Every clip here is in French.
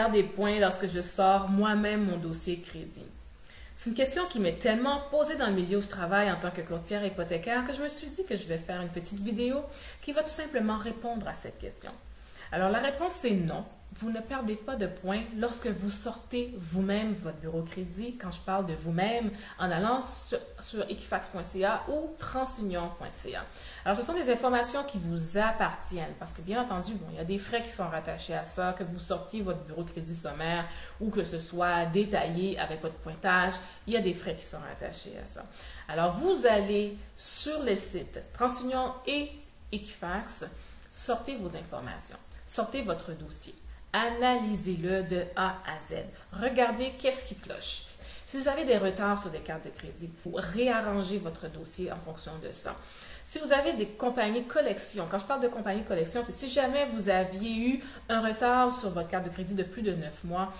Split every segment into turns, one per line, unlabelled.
perds des points lorsque je sors moi-même mon dossier de crédit? C'est une question qui m'est tellement posée dans le milieu où je travaille en tant que courtière hypothécaire que je me suis dit que je vais faire une petite vidéo qui va tout simplement répondre à cette question. Alors la réponse est non. Vous ne perdez pas de points lorsque vous sortez vous-même votre bureau crédit. Quand je parle de vous-même, en allant sur equifax.ca ou transunion.ca. Alors, ce sont des informations qui vous appartiennent parce que, bien entendu, bon, il y a des frais qui sont rattachés à ça, que vous sortiez votre bureau de crédit sommaire ou que ce soit détaillé avec votre pointage, il y a des frais qui sont rattachés à ça. Alors, vous allez sur les sites TransUnion et Equifax, sortez vos informations, sortez votre dossier. Analysez-le de A à Z. Regardez qu'est-ce qui cloche. Si vous avez des retards sur des cartes de crédit, vous réarrangez votre dossier en fonction de ça. Si vous avez des compagnies collection, quand je parle de compagnie collection, c'est si jamais vous aviez eu un retard sur votre carte de crédit de plus de 9 mois,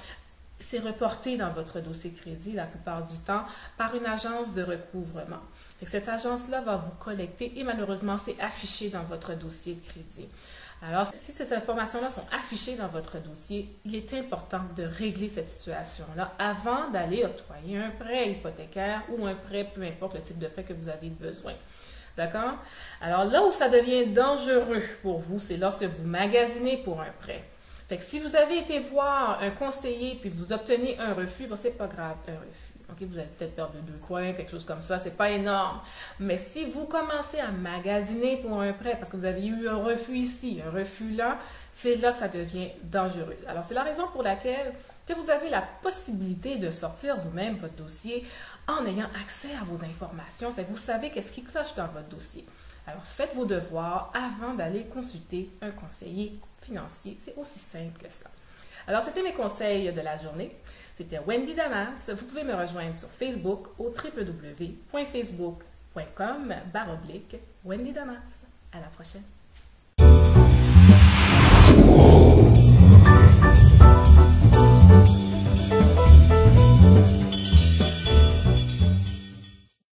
c'est reporté dans votre dossier de crédit la plupart du temps par une agence de recouvrement. Cette agence-là va vous collecter et malheureusement, c'est affiché dans votre dossier de crédit. Alors, si ces informations-là sont affichées dans votre dossier, il est important de régler cette situation-là avant d'aller octroyer un prêt hypothécaire ou un prêt, peu importe le type de prêt que vous avez besoin. D'accord? Alors, là où ça devient dangereux pour vous, c'est lorsque vous magasinez pour un prêt. Fait que si vous avez été voir un conseiller puis vous obtenez un refus, bon, c'est pas grave, un refus. Okay, vous allez peut-être perdre 2 points, quelque chose comme ça, c'est pas énorme. Mais si vous commencez à magasiner pour un prêt, parce que vous avez eu un refus ici, un refus là, c'est là que ça devient dangereux. Alors, c'est la raison pour laquelle que vous avez la possibilité de sortir vous-même votre dossier en ayant accès à vos informations. Fait que vous savez qu'est-ce qui cloche dans votre dossier. Alors, faites vos devoirs avant d'aller consulter un conseiller financier. C'est aussi simple que ça. Alors, c'était mes conseils de la journée. C'était Wendy Damas. Vous pouvez me rejoindre sur Facebook au www.facebook.com/Wendy Damas. À la prochaine.